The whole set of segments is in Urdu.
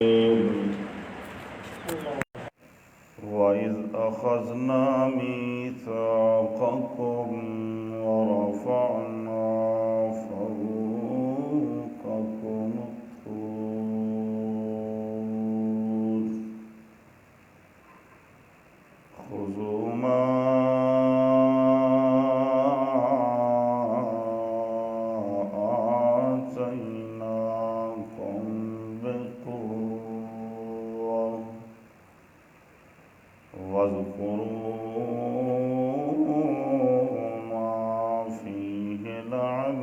وَإِذْ أَخَذْنَا مِيثَاقَكُمْ وَرَفَعْنَا فَوْقَكُمُ الطُّورَ خُذُوا مَا آتَيْنَاكُمْ بِقُوَّةٍ وَاذْكُرُوا مَا فِيهِ لَعَلَّكُمْ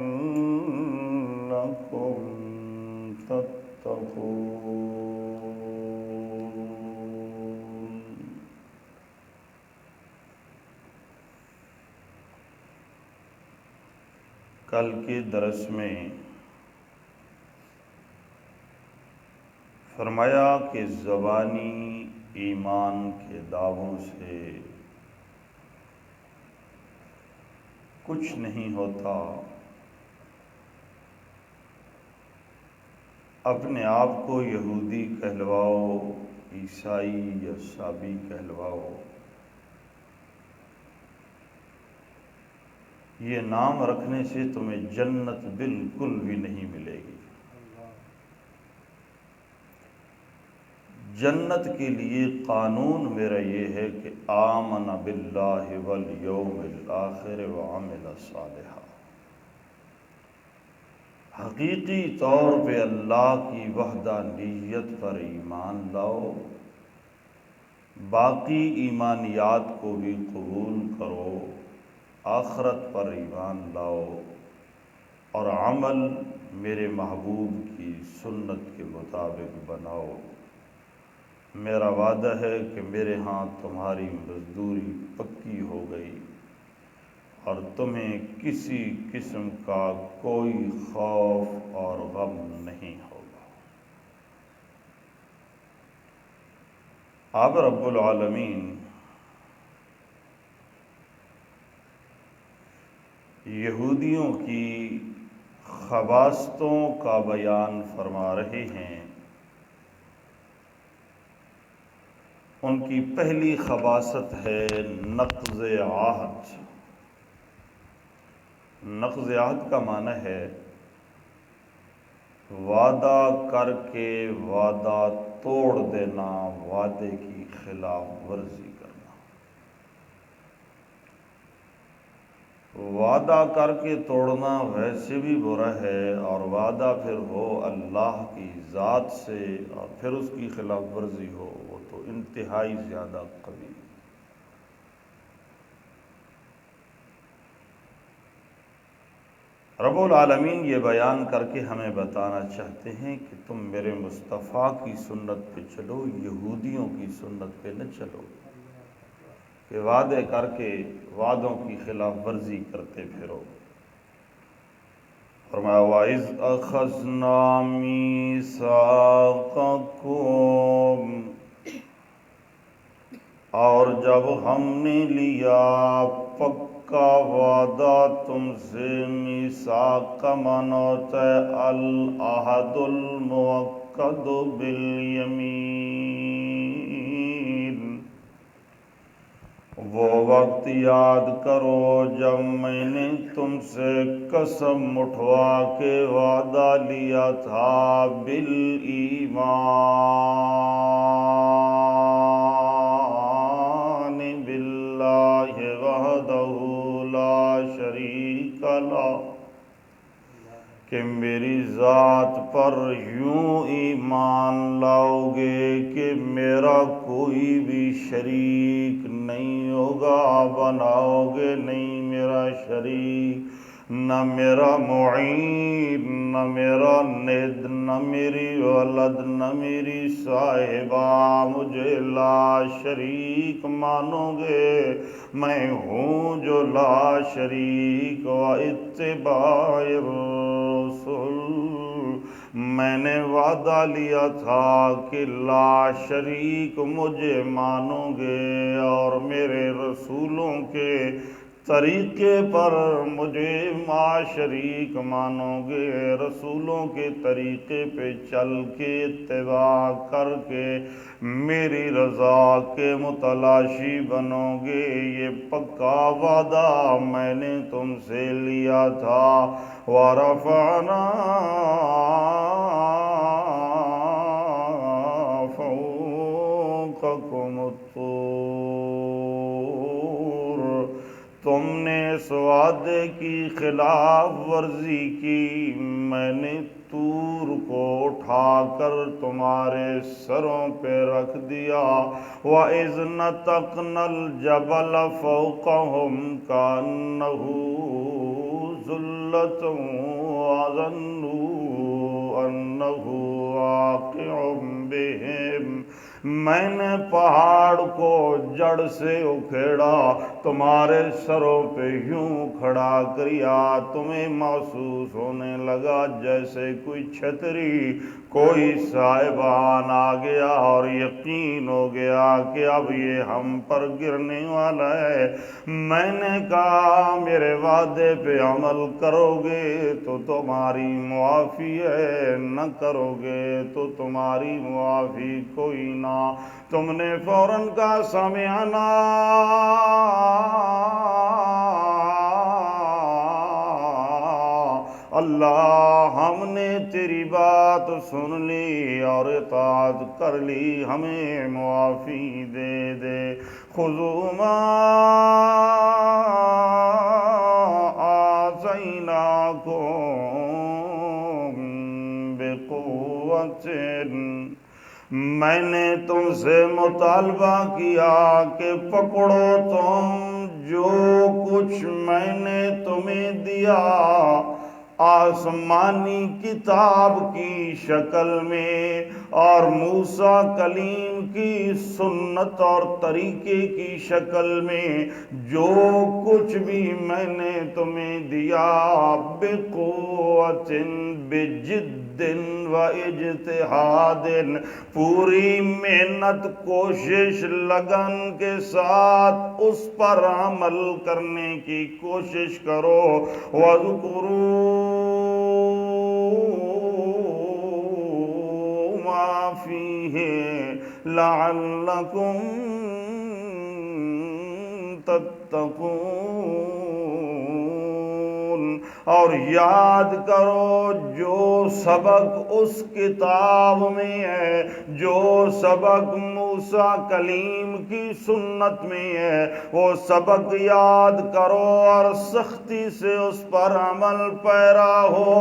تَتَّقُونَ۔ کل کے درس میں فرمایا کہ زبانی ایمان کے دعووں سے کچھ نہیں ہوتا، اپنے آپ کو یہودی کہلواؤ، عیسائی یا سابی کہلواؤ، یہ نام رکھنے سے تمہیں جنت بالکل بھی نہیں ملے گی۔ جنت کے لیے قانون میرا یہ ہے کہ آمن باللہ والیوم الآخر وعمل صالحا، حقیقی طور پہ اللہ کی وحدانیت پر ایمان لاؤ، باقی ایمانیات کو بھی قبول کرو، آخرت پر ایمان لاؤ اور عمل میرے محبوب کی سنت کے مطابق بناؤ۔ میرا وعدہ ہے کہ میرے ہاں تمہاری مزدوری پکی ہو گئی اور تمہیں کسی قسم کا کوئی خوف اور غم نہیں ہوگا۔ آپ رب العالمین یہودیوں کی خباثتوں کا بیان فرما رہے ہیں۔ ان کی پہلی خباثت ہے نقض عہد۔ نقض عہد کا معنی ہے وعدہ کر کے وعدہ توڑ دینا، وعدے کی خلاف ورزی کرنا۔ وعدہ کر کے توڑنا ویسے بھی برا ہے، اور وعدہ پھر ہو اللہ کی ذات سے اور پھر اس کی خلاف ورزی ہو، وہ تو انتہائی زیادہ قبیح۔ رب العالمین یہ بیان کر کے ہمیں بتانا چاہتے ہیں کہ تم میرے مصطفیٰ کی سنت پہ چلو، یہودیوں کی سنت پہ نہ چلو کہ وعدے کر کے وعدوں کی خلاف ورزی کرتے پھرو۔ فرمایا وَإِذْ أَخَذْنَا مِيثَاقَكُمْ، اور جب ہم نے لیا پکا وعدہ تم سے، میثاق کا معنی ہوتا ہے العہد المؤکد بالیمین۔ وہ وقت یاد کرو جب میں نے تم سے قسم اٹھوا کے وعدہ لیا تھا بالایمان باللہ وحدہ لا شریک لہ، کہ میری ذات پر یوں ایمان لاؤ گے کہ میرا کوئی بھی شریک نہیں ہوگا، بناؤ گے نہیں میرا شریک، نہ میرا معین، نہ میرا ند، نہ میری ولد، نہ میری صاحبہ، مجھے لا شریک مانو گے، میں ہوں جو لا شریک۔ واتباع الرسل، میں نے وعدہ لیا تھا کہ لا شریک مجھے مانو گے اور میرے رسولوں کے طریقے پر مجھے معاشریک مانو گے، رسولوں کے طریقے پہ چل کے اتباع کر کے میری رضا کے متلاشی بنو گے، یہ پکا وعدہ میں نے تم سے لیا تھا۔ وَرَفَعْنَا فَوْقَكُمُ الطُّورَ، تم نے اس وعدے کی خلاف ورزی کی، میں نے طور کو اٹھا کر تمہارے سروں پہ رکھ دیا۔ وَإِذْ نَتَقْنَا الْجَبَلَ فَوْقَهُمْ كَأَنَّهُ ظُلَّةٌ وَظَنُّوا أَنَّهُ وَاقِعٌ بِهِمْ، میں نے پہاڑ کو جڑ سے اکھیڑا، تمہارے سروں پہ یوں کھڑا کیا، تمہیں محسوس ہونے لگا جیسے کوئی چھتری، کوئی صاحبان آ گیا، اور یقین ہو گیا کہ اب یہ ہم پر گرنے والا ہے۔ میں نے کہا میرے وعدے پہ عمل کرو گے تو تمہاری معافی ہے، نہ کرو گے تو تمہاری معافی کوئی نہ۔ تم نے فوراً کہا سمعنا، اللہ ہم نے تیری بات سن لی اور اطاعت کر لی، ہمیں معافی دے دے۔ خذوا ما آتیناکم بقوۃ، میں نے تم سے مطالبہ کیا کہ پکڑو تم جو کچھ میں نے تمہیں دیا، آسمانی کتاب کی شکل میں اور موسیٰ کلیم کی سنت اور طریقے کی شکل میں، جو کچھ بھی میں نے تمہیں دیا، بقوۃ، بجد و اجتہاد، پوری محنت کوشش لگن کے ساتھ اس پر عمل کرنے کی کوشش کرو۔ وَاذْكُرُوا مَا فِيهِ لَعَلَّكُمْ تَتَّقُونَ، اور یاد کرو جو سبق اس کتاب میں ہے، جو سبق موسیٰ کلیم کی سنت میں ہے، وہ سبق یاد کرو اور سختی سے اس پر عمل پیرا ہو،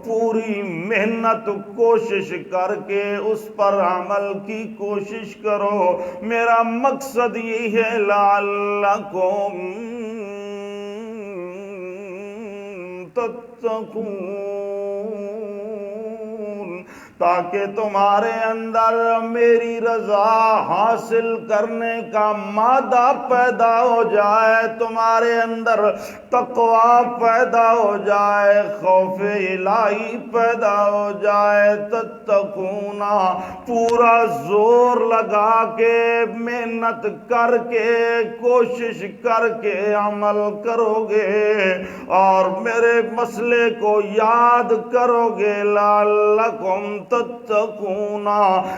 پوری محنت کوشش کر کے اس پر عمل کی کوشش کرو۔ میرا مقصد یہ ہے لعلکم تتقون، تاکہ تمہارے اندر میری رضا حاصل کرنے کا مادہ پیدا ہو جائے، تمہارے اندر تقوی پیدا ہو جائے، خوف الہی پیدا ہو جائے۔ تتقون، پورا زور لگا کے محنت کر کے کوشش کر کے عمل کرو گے اور میرے مسئلے کو یاد کرو گے، لعلکم تتقون۔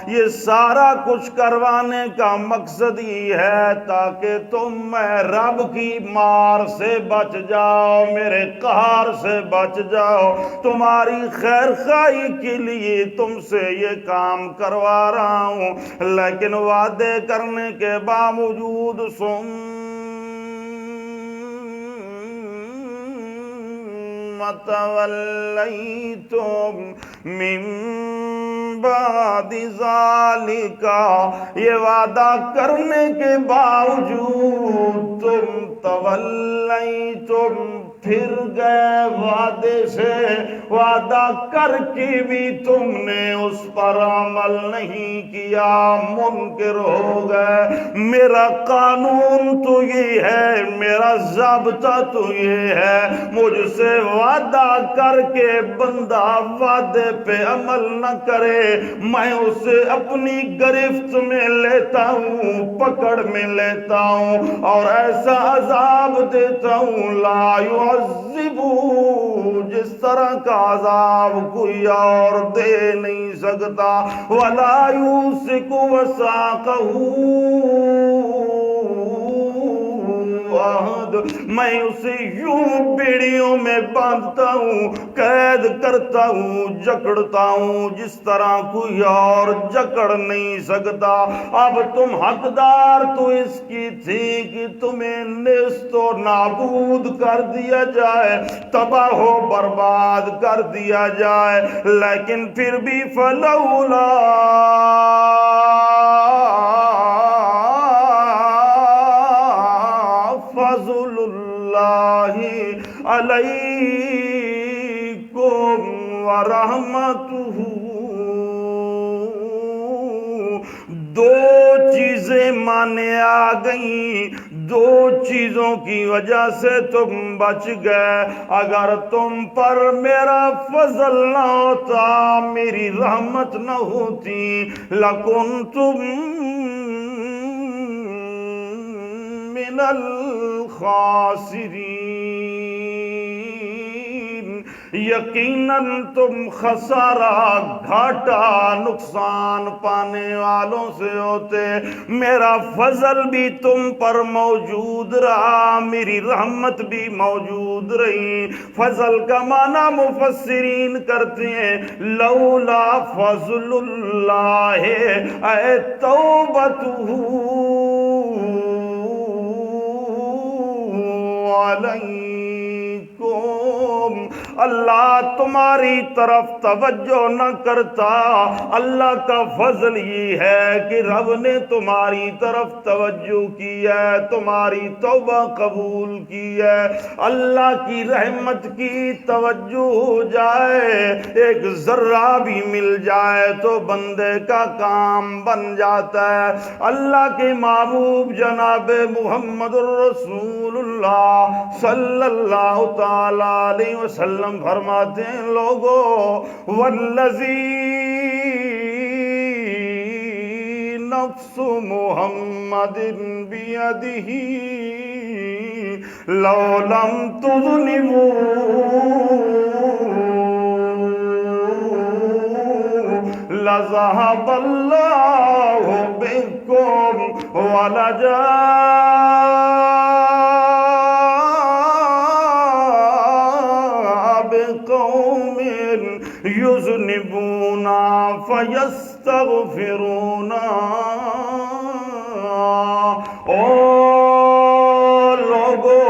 یہ سارا کچھ کروانے کا مقصد یہ ہے تاکہ تم میں رب کی مار سے بچ جاؤ، میرے قہر سے بچ جاؤ۔ تمہاری خیر خواہی کے لیے تم سے یہ کام کروا رہا ہوں، لیکن وعدے کرنے کے باوجود تَوَلَّيْتُمْ مِنْ بَعْدِ ذَلِكَ، یہ وعدہ کرنے کے باوجود تم تولیتم پھر گئے وعدے سے، وعدہ کر کے بھی تم نے اس پر عمل نہیں کیا، منکر ہو گئے۔ میرا قانون تو یہ ہے، میرا ضابطہ تو یہ ہے، مجھ سے وعدہ کر کے بندہ وعدے پہ عمل نہ کرے، میں اسے اپنی گرفت میں لیتا ہوں، پکڑ میں لیتا ہوں، اور ایسا عذاب دیتا ہوں لا يعذبو، جس طرح کا عذاب کوئی اور دے نہیں سکتا، ولا یوثق وثاقہ احد، میں اسے یوں بیڑیوں میں باندھتا ہوں، قید کرتا ہوں، جکڑتا ہوں، جس طرح کوئی اور جکڑ نہیں سکتا۔ اب تم حقدار تو اس کی تھی کہ تمہیں نیست و نابود کر دیا جائے، تباہ و برباد کر دیا جائے، لیکن پھر بھی فلولا فضل اللہ علیکم ورحمتہ، دو چیزیں مانے آ گئیں، دو چیزوں کی وجہ سے تم بچ گئے۔ اگر تم پر میرا فضل نہ ہوتا، میری رحمت نہ ہوتی، لکنتم من الخاسرین، یقیناً تم خسارہ، گھاٹا، نقصان پانے والوں سے ہوتے۔ میرا فضل بھی تم پر موجود رہا، میری رحمت بھی موجود رہی۔ فضل کا معنی مفسرین کرتے ہیں لولا فضل اللہ اے توبتہ علیکم، اللہ تمہاری طرف توجہ نہ کرتا۔ اللہ کا فضل یہ ہے کہ رب نے تمہاری طرف توجہ کی ہے، تمہاری توبہ قبول کی ہے۔ اللہ کی رحمت کی توجہ ہو جائے، ایک ذرہ بھی مل جائے تو بندے کا کام بن جاتا ہے۔ اللہ کے محبوب جناب محمد الرسول اللہ صلی اللہ تعالی علیہ وسلم فرماتے ہیں لوگو والذی نفس محمد بیدہ لو لم تذنبوا لذهب اللہ بکم بقوم یذنبون فیستغفرون۔ او لوگو،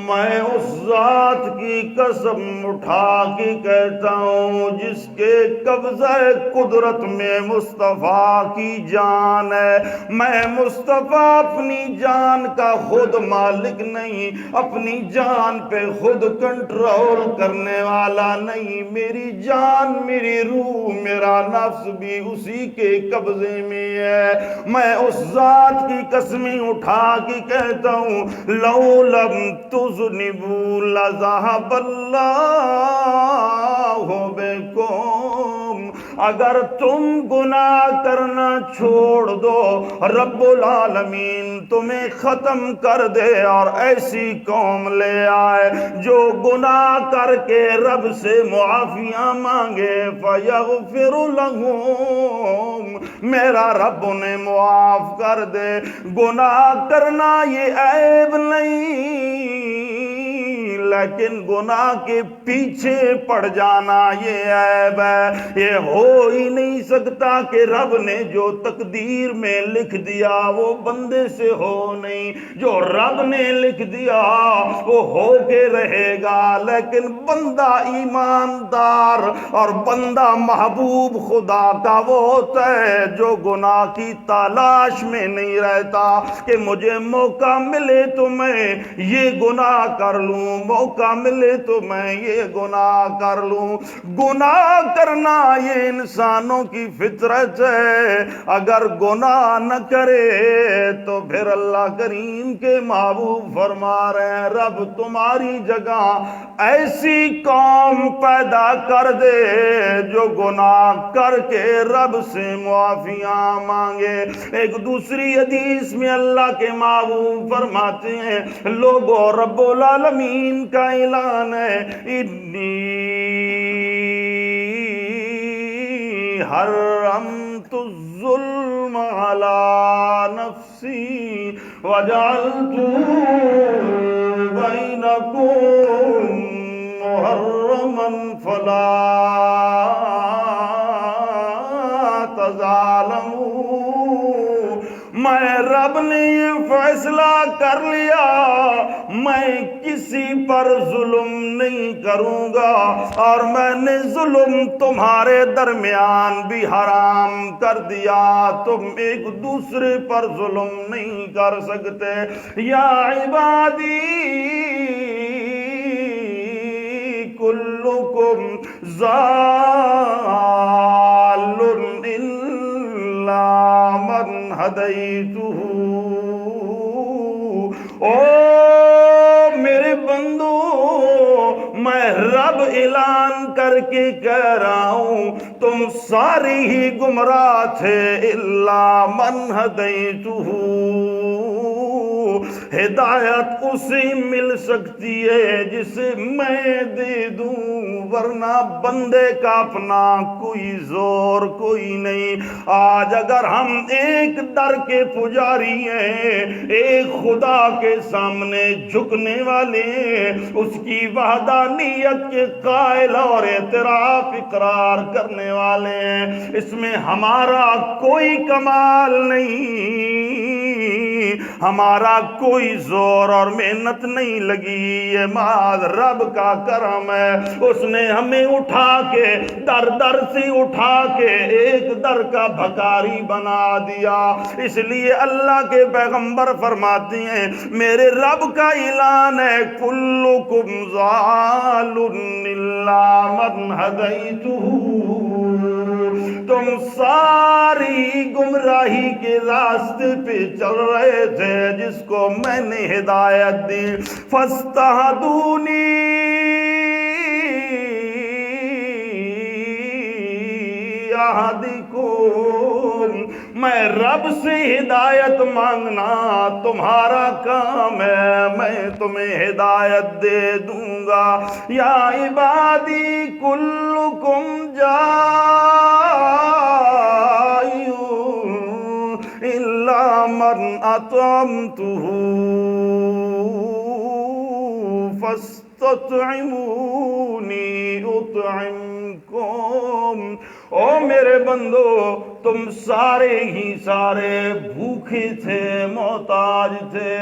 میں اس ذات کی قسم اٹھا کے کہتا ہوں جس کے قبضہ قدرت میں مصطفیٰ کی جان ہے، میں مصطفیٰ اپنی جان کا خود مالک نہیں، اپنی جان پہ خود کنٹرول کرنے والا نہیں، میری جان، میری روح، میرا نفس بھی اسی کے قبضے میں ہے۔ میں اس ذات کی قسمیں اٹھا کے کہتا ہوں لو لم تذنبوا لذهب اللہ بکم، اگر تم گناہ کرنا چھوڑ دو، رب العالمین تمہیں ختم کر دے اور ایسی قوم لے آئے جو گناہ کر کے رب سے معافیاں مانگے، فیغفر لہم، میرا رب انہیں معاف کر دے۔ گناہ کرنا یہ عیب نہیں، لیکن گناہ کے پیچھے پڑ جانا یہ عیب ہے۔ یہ ہو ہی نہیں سکتا کہ رب نے جو تقدیر میں لکھ دیا وہ بندے سے ہو نہیں، جو رب نے لکھ دیا وہ ہو کے رہے گا۔ لیکن بندہ ایماندار اور بندہ محبوب خدا کا وہ ہوتا ہے جو گناہ کی تلاش میں نہیں رہتا کہ مجھے موقع ملے تو میں یہ گناہ کر لوں، موقع ملے تو میں یہ گناہ کر لوں۔ گناہ کرنا یہ انسانوں کی فطرت ہے، اگر گناہ نہ کرے تو پھر اللہ کریم کے محبوب فرما رہے ہیں رب تمہاری جگہ ایسی قوم پیدا کر دے جو گناہ کر کے رب سے معافیاں مانگے۔ ایک دوسری حدیث میں اللہ کے محبوب فرماتے ہیں لوگو رب العالمین کا اعلان ہے انی حرمت الظلم علی نفسی وجعلت بینکم محرما فلا تظالموا۔ میں رب نے یہ فیصلہ کر لیا میں کسی پر ظلم نہیں کروں گا، اور میں نے ظلم تمہارے درمیان بھی حرام کر دیا، تم ایک دوسرے پر ظلم نہیں کر سکتے۔ یا عبادی کلکم ضال الا من ہدیتہ۔ او میرے بندو میں رب اعلان کر کے کہہ رہا ہوں تم سارے ہی گمراہ تھے، الا من ہدیتہ۔ ہدایت اسے مل سکتی ہے جسے میں دے دوں، ورنہ بندے کا اپنا کوئی زور کوئی نہیں۔ آج اگر ہم ایک در کے پجاری ہیں، ایک خدا کے سامنے جھکنے والے ہیں، اس کی وحدانیت کے قائل اور اعتراف اقرار کرنے والے ہیں، اس میں ہمارا کوئی کمال نہیں، ہمارا کوئی زور اور محنت نہیں لگی، یہ محض رب کا کرم ہے۔ اس نے ہمیں اٹھا کے در در سے اٹھا کے ایک در کا بھکاری بنا دیا۔ اس لیے اللہ کے پیغمبر فرماتے ہیں میرے رب کا اعلان ہے کلکم ضال الا من ہدیتہ۔ تم ساری گمراہی کے راستے پہ چل رہے تھے جس کو میں نے ہدایت دی، فاستہدونی اہدکم۔ میں رب سے ہدایت مانگنا تمہارا کام ہے، میں تمہیں ہدایت دے دوں گا۔ یا عبادی کلکم جائع الا من اطعمتہ فاستطعمونی اطعمکم۔ او میرے بندو تم سارے ہی سارے بھوکے تھے، محتاج تھے،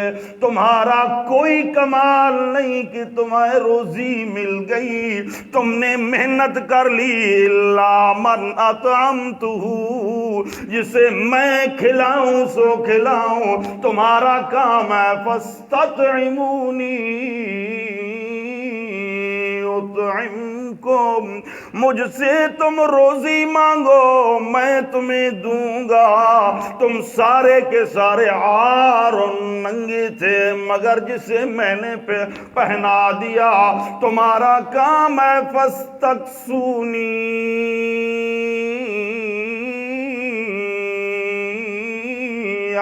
تمہارا کوئی کمال نہیں کہ تمہیں روزی مل گئی، تم نے محنت کر لی۔ الا من اطعمتہ، جسے میں کھلاؤں سو کھلاؤں، تمہارا کام ہے فاستطعمونی اطعمکم۔ مجھ سے تم روزی مانگو میں تمہیں دوں گا۔ تم سارے کے سارے عار و ننگے تھے مگر جسے میں نے پہنا دیا، تمہارا کام ہے فاستکسونی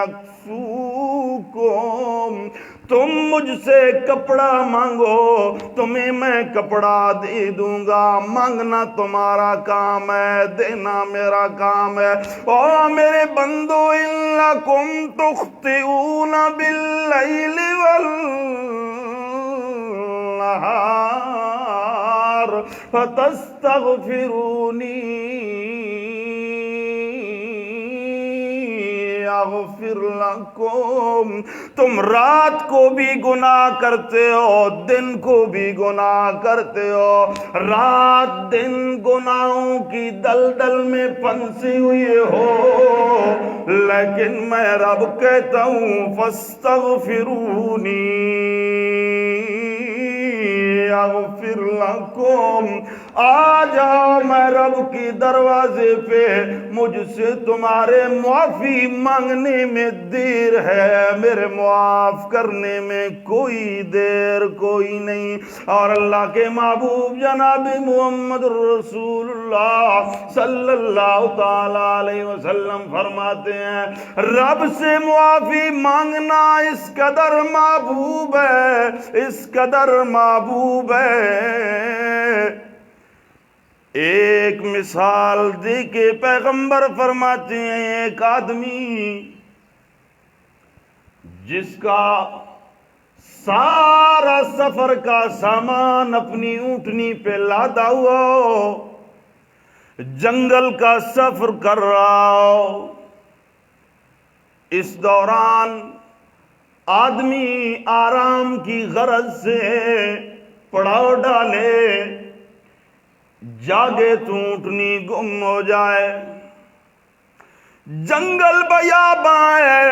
اکسوکم۔ تم مجھ سے کپڑا مانگو تمہیں میں کپڑا دے دوں گا۔ مانگنا تمہارا کام ہے، دینا میرا کام ہے۔ او میرے بندو انکم تخطئون باللیل والنہار النہار فتستغفرونی اغفر لکم، تم رات کو بھی گناہ کرتے ہو، دن کو بھی گناہ کرتے ہو، رات دن گناہوں کی دلدل میں پھنسے ہوئے ہو، لیکن میں رب کہتا ہوں فاستغفرونی اغفر لکم، آ جاؤ میں رب کی دروازے پہ، مجھ سے تمہارے معافی مانگنے میں دیر ہے، میرے معاف کرنے میں کوئی دیر کوئی نہیں۔ اور اللہ کے محبوب جناب محمد رسول اللہ صلی اللہ تعالی علیہ وسلم فرماتے ہیں رب سے معافی مانگنا اس قدر محبوب ہے، اس قدر محبوب ہے۔ ایک مثال دے کے پیغمبر فرماتے ہیں ایک آدمی جس کا سارا سفر کا سامان اپنی اونٹنی پہ لادا ہوا ہو، جنگل کا سفر کر رہا ہو، اس دوران آدمی آرام کی غرض سے پڑاؤ ڈالے، جاگے تو اونٹنی گم ہو جائے، جنگل بیاباں ہے،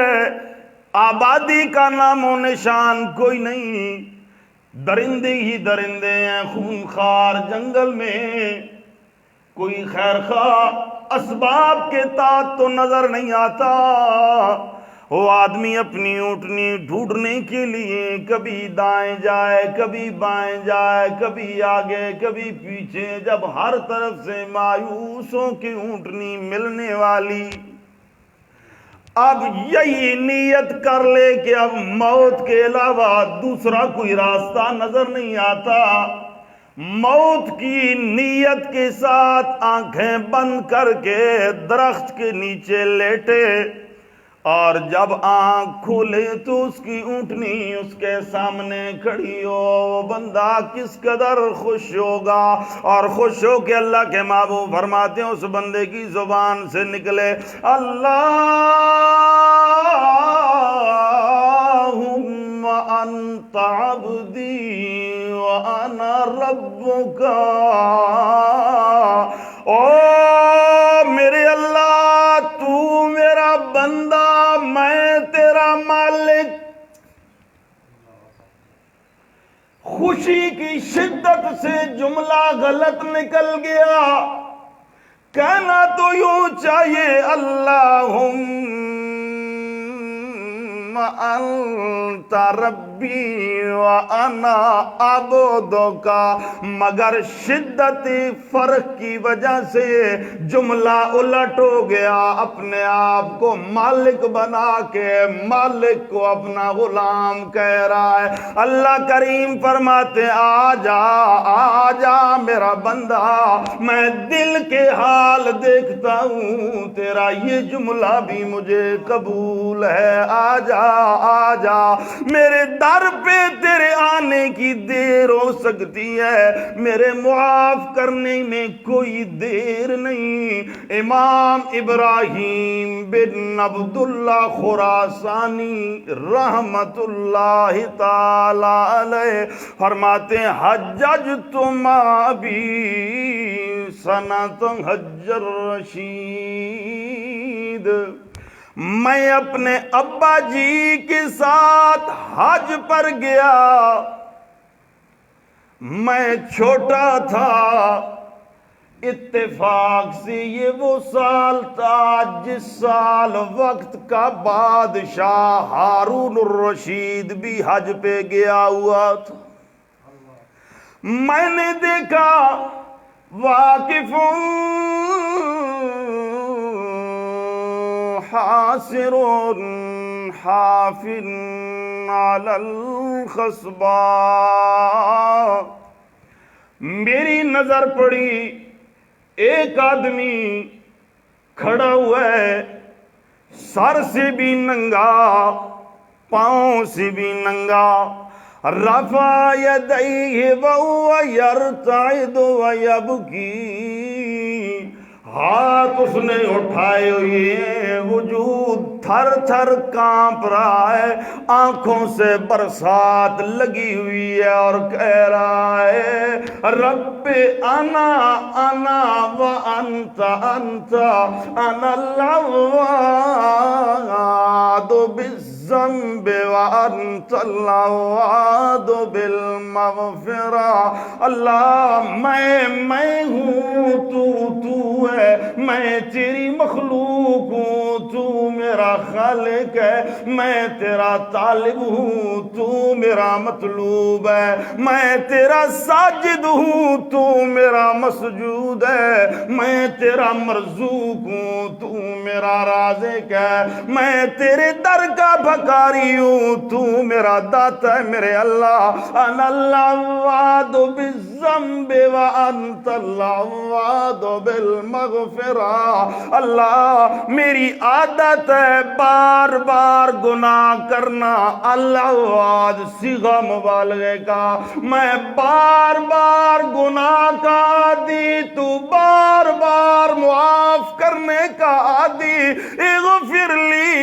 آبادی کا نام و نشان کوئی نہیں، درندے ہی درندے ہیں، خونخوار جنگل میں کوئی خیر خواہ اسباب کے تحت تو نظر نہیں آتا۔ وہ آدمی اپنی اونٹنی ڈھونڈنے کے لیے کبھی دائیں جائے، کبھی بائیں جائے، کبھی آگے کبھی پیچھے، جب ہر طرف سے مایوسوں کی اونٹنی ملنے والی، اب یہی نیت کر لے کہ اب موت کے علاوہ دوسرا کوئی راستہ نظر نہیں آتا، موت کی نیت کے ساتھ آنکھیں بند کر کے درخت کے نیچے لیٹے، اور جب آنکھ کھولے تو اس کی اونٹنی اس کے سامنے کھڑی ہو، وہ بندہ کس قدر خوش ہوگا، اور خوش ہو کے اللہ کے محبوب فرماتے ہیں اس بندے کی زبان سے نکلے اللہم انت عبدی وانا ربک، او میرے اللہ تو میرا بندہ میں تیرا مالک۔ خوشی کی شدت سے جملہ غلط نکل گیا، کہنا تو یوں چاہیے اللہم انت ربی وانا عبدک، مگر شدت فرق کی وجہ سے جملہ الٹ ہو گیا، اپنے آپ کو مالک بنا کے مالک کو اپنا غلام کہہ رہا ہے۔ اللہ کریم فرماتے آ جا میرا بندہ، میں دل کے حال دیکھتا ہوں، تیرا یہ جملہ بھی مجھے قبول ہے، آ جا میرے در پہ تیرے آنے کی دیر ہو سکتی ہے، میرے معاف کرنے میں کوئی دیر نہیں۔ امام ابراہیم بن عبداللہ خراسانی رحمت اللہ تعالی علیہ فرماتے ہیں حججت مابی سنۃ حج الرشید، میں اپنے ابا جی کے ساتھ حج پر گیا، میں چھوٹا تھا، اتفاق سے یہ وہ سال تھا جس سال وقت کا بادشاہ ہارون الرشید بھی حج پہ گیا ہوا تھا۔ میں نے دیکھا واقف حاصر حافٍ علی الخصباء، میری نظر پڑی ایک آدمی کھڑا ہوا ہے، سر سے بھی ننگا، پاؤں سے بھی ننگا، رفع یدیہ وہو یرتعد ویبکی، ہاتھ اس نے اٹھائے ہوئے، وجود تھر تھر کانپ رہا ہے، آنکھوں سے برسات لگی ہوئی ہے، اور کہہ رہا ہے رب انا انا وانت انت انا العواد بالذنب وانت العواد بالمغفرہ۔ اللہ میں ہوں، تو ہے، میں تیری مخلوق ہوں، تو میرا خالق ہے، میں تیرا طالب ہوں، تو میرا مطلوب ہے، میں تیرا ساجد ہوں، تو میرا مسجود ہے، میں تیرا مرزوق ہوں، تو میرا رازق ہے، میں تیرے در کا بھکاری ہوں، تو میرا داتا ہے میرے اللہ۔ انا العواد بالذنب وانت العواد بالمغفرہ۔ اللہ میری عادت ہے بار بار گناہ کرنا، العواد صیغہ مبالغے کا، میں بار بار گناہ کا عادی، تو بار بار معاف کرنے کا عادی، اغفر لی۔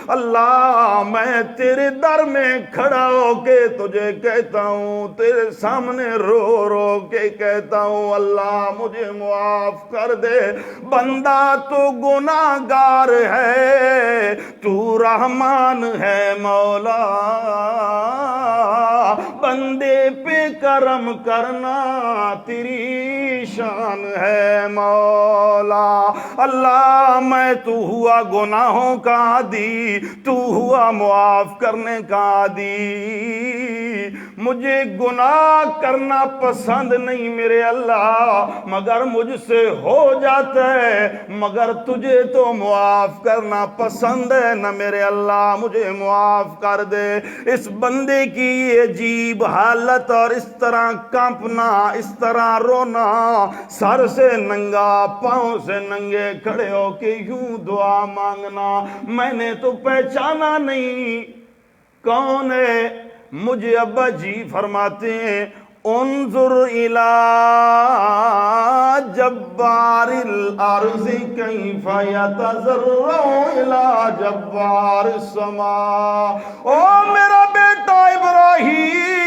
اللہ میں تیرے در میں کھڑا ہو کے تجھے کہتا ہوں، تیرے سامنے رو رو کے کہتا ہوں اللہ مجھے معاف کر دے، بندہ تو گناہ گار ہے، تو رحمان ہے مولا، بندے پہ کرم کرنا تیری شان ہے مولا۔ اللہ میں تو ہوا گناہوں کا عادی، تو ہوا معاف کرنے کا عادی، مجھے گناہ کرنا پسند نہیں میرے اللہ، مگر مجھ سے ہو جاتا ہے، مگر تجھے تو معاف کرنا پسند ہے نہ میرے اللہ، مجھے معاف کر دے۔ اس بندے کی یہ عجیب حالت اور اس طرح کانپنا، اس طرح رونا، سر سے ننگا پاؤں سے ننگے کھڑے ہو کے یوں دعا مانگنا، میں نے تو پہچانا نہیں کون ہے۔ مجھے ابا جی فرماتے ہیں انظر الی جبار الارض کیف یتضرع الی جبار السماء۔ او میرا بیٹا ابراہیم،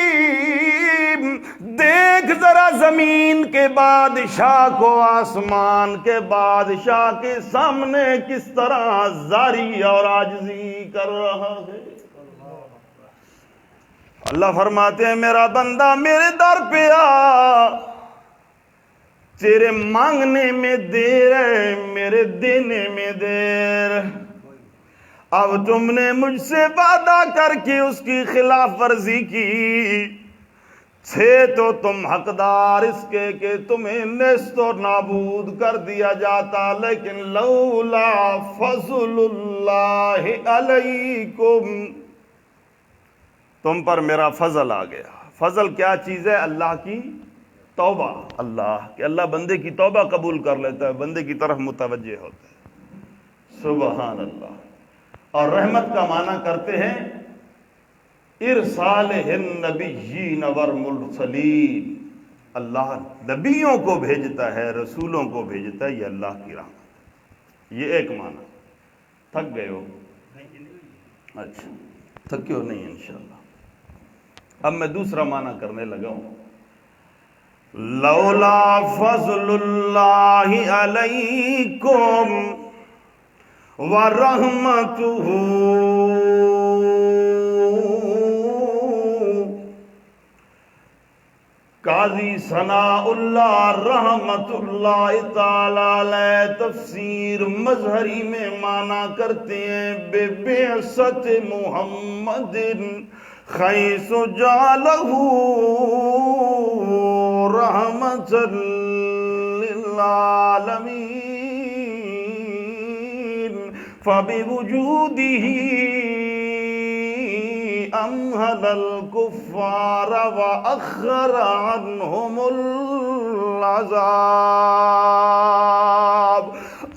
دیکھ ذرا زمین کے بادشاہ کو آسمان کے بادشاہ کے سامنے کس طرح زاری اور عاجزی کر رہا ہے۔ اللہ فرماتے ہیں میرا بندہ میرے در پہ آ، تیرے مانگنے میں دیر ہے، میرے دینے میں دیر۔ اب تم نے مجھ سے وعدہ کر کے اس کی خلاف ورزی کی، تھے تو تم حقدار اس کے کہ تمہیں نیست و نابود کر دیا جاتا، لیکن لولا فضل اللہ علیکم، تم پر میرا فضل آ گیا۔ فضل کیا چیز ہے؟ اللہ کی توبہ، اللہ کہ اللہ بندے کی توبہ قبول کر لیتا ہے، بندے کی طرف متوجہ ہوتا ہے۔ سبحان اللہ۔ اور رحمت کا معنی کرتے ہیں ارسالہ النبیین والمرسلین، اللہ نبیوں کو بھیجتا ہے، رسولوں کو بھیجتا ہے، یہ اللہ کی رحمت۔ یہ ایک معنی۔ تھک گئے ہو؟ اچھا تھکے ہو نہیں انشاءاللہ۔ اب میں دوسرا معنی کرنے لگا ہوں۔ لولا فضل اللہ علیکم ورحمتہ، قاضی ثناء اللہ رحمت اللہ تعالی علیہ تفسیر مظہری میں معنی کرتے ہیں بے بعثت محمد خیس جعلہ رحمت للعالمین فبوجودہ امہل الکفار واخر عنہم العذاب۔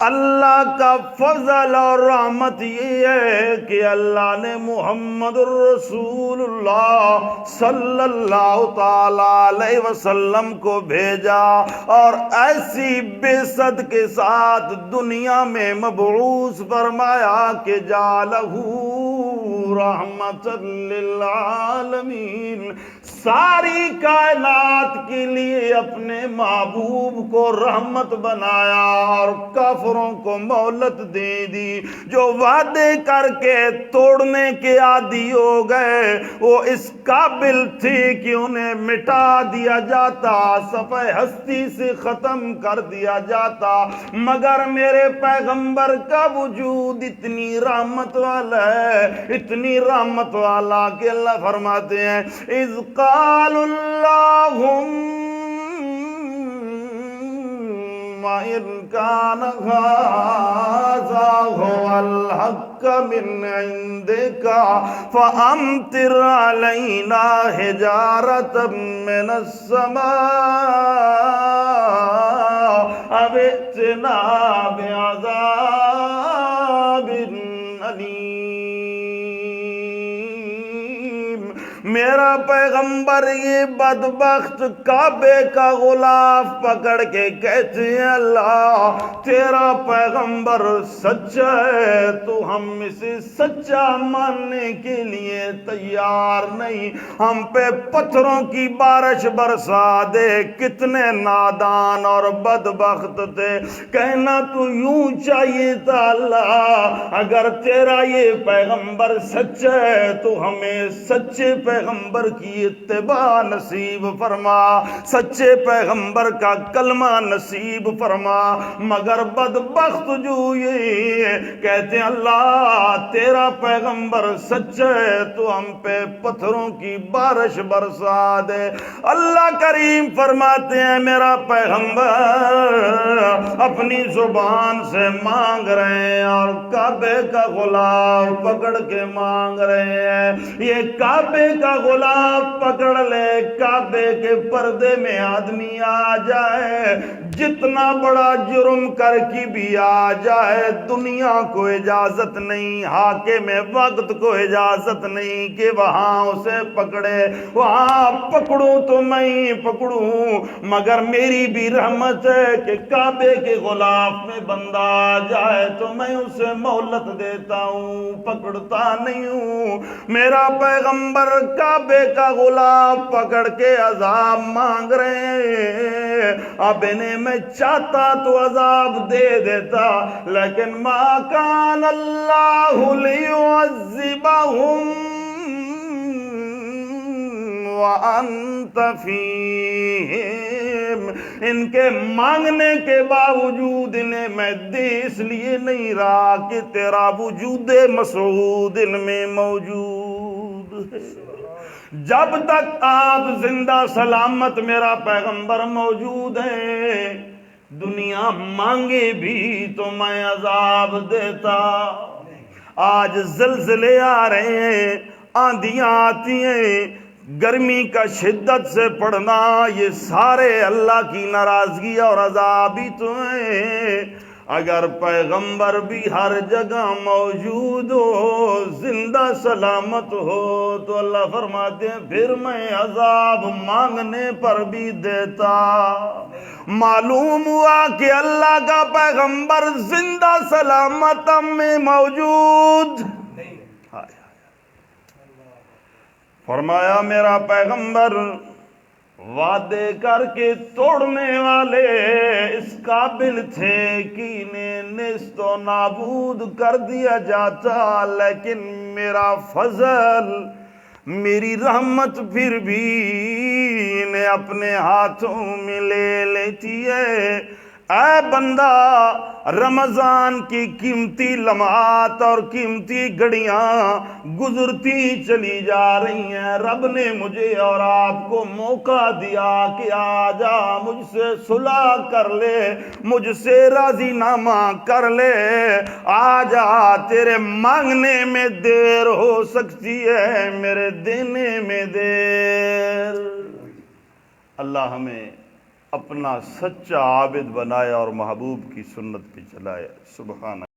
اللہ کا فضل اور رحمت یہ ہے کہ اللہ نے محمد الرسول اللہ صلی اللہ تعالی علیہ وسلم کو بھیجا اور ایسی بعثت کے ساتھ دنیا میں مبعوث فرمایا کہ جعلہ رحمت للعالمین، ساری کائنات کے لیے اپنے محبوب کو رحمت بنایا اور کافروں کو مہلت دے دی۔ جو وعدے کر کے توڑنے کے عادی ہو گئے وہ اس قابل تھے کہ انہیں مٹا دیا جاتا، صفحہ ہستی سے ختم کر دیا جاتا، مگر میرے پیغمبر کا وجود اتنی رحمت والا ہے، اتنی رحمت والا کہ اللہ فرماتے ہیں اذ قال اللہم ان کان ھذا ھو الحق من عندک فامطر علینا حجارۃ من السماء او ائتنا بعذاب علیم۔ میرا پیغمبر یہ بدبخت کعبے کا غلاف پکڑ کے کہتے ہیں اللہ تیرا پیغمبر سچا ہے، تو ہم اسے سچا ماننے کے لیے تیار نہیں، ہم پہ پتھروں کی بارش برسا دے۔ کتنے نادان اور بدبخت تھے، کہنا تو یوں چاہیے تھا اللہ اگر تیرا یہ پیغمبر سچا ہے تو ہمیں سچے پیغمبر کی اتباع نصیب فرما، سچے پیغمبر کا کلمہ نصیب فرما، مگر بدبخت جو یہ کہتے ہیں اللہ تیرا پیغمبر سچا ہے تو ہم پہ پتھروں کی بارش برسا دے۔ اللہ کریم فرماتے ہیں میرا پیغمبر اپنی زبان سے مانگ رہے ہیں اور کعبے کا غلاف پکڑ کے مانگ رہے ہیں، یہ کعبے کا غلاف پکڑ لے، کعبے کے پردے میں آدمی آ جائے، جتنا بڑا جرم کر کی بھی آ جائے، دنیا کو اجازت نہیں، حاکم وقت کو اجازت نہیں کہ وہاں اسے پکڑے، وہاں پکڑوں تو میں پکڑوں، مگر میری بھی رحمت ہے کہ کعبے کے غلاف میں بندہ آ جائے تو میں اسے مہلت دیتا ہوں، پکڑتا نہیں ہوں۔ میرا پیغمبر کعبے کا غلاف پکڑ کے عذاب مانگ رہے ہیں، اب انہیں میں چاہتا تو عذاب دے دیتا، لیکن ما کان اللہ لیعذبہم وانت فیہم، ان کے مانگنے کے باوجود انہیں میں دے اس لیے نہیں رہا کہ تیرا وجود مسعود ان میں موجود ہے۔ جب تک آپ زندہ سلامت میرا پیغمبر موجود ہے، دنیا مانگے بھی تو میں عذاب دیتا۔ آج زلزلے آ رہے ہیں، آندھیاں آتی ہیں، گرمی کا شدت سے پڑنا، یہ سارے اللہ کی ناراضگی اور عذاب ہی تو ہیں۔ اگر پیغمبر بھی ہر جگہ موجود ہو، زندہ سلامت ہو، تو اللہ فرماتے ہیں پھر میں عذاب مانگنے پر بھی دیتا۔ معلوم ہوا کہ اللہ کا پیغمبر زندہ سلامت میں موجود نہیں۔ فرمایا میرا پیغمبر وعدے کر کے توڑنے والے اس قابل تھے کہ انہیں نیست و نابود کر دیا جاتا، لیکن میرا فضل، میری رحمت پھر بھی انہیں اپنے ہاتھوں میں لے لیتی ہے۔ اے بندہ، رمضان کی قیمتی لمحات اور قیمتی گھڑیاں گزرتی چلی جا رہی ہیں، رب نے مجھے اور آپ کو موقع دیا کہ آ جا مجھ سے صلح کر لے، مجھ سے راضی نامہ کر لے، آ جا، تیرے مانگنے میں دیر ہو سکتی ہے، میرے دینے میں دیر۔ اللہ ہمیں اپنا سچا عابد بنائے اور محبوب کی سنت پہ چلائے۔ سبحان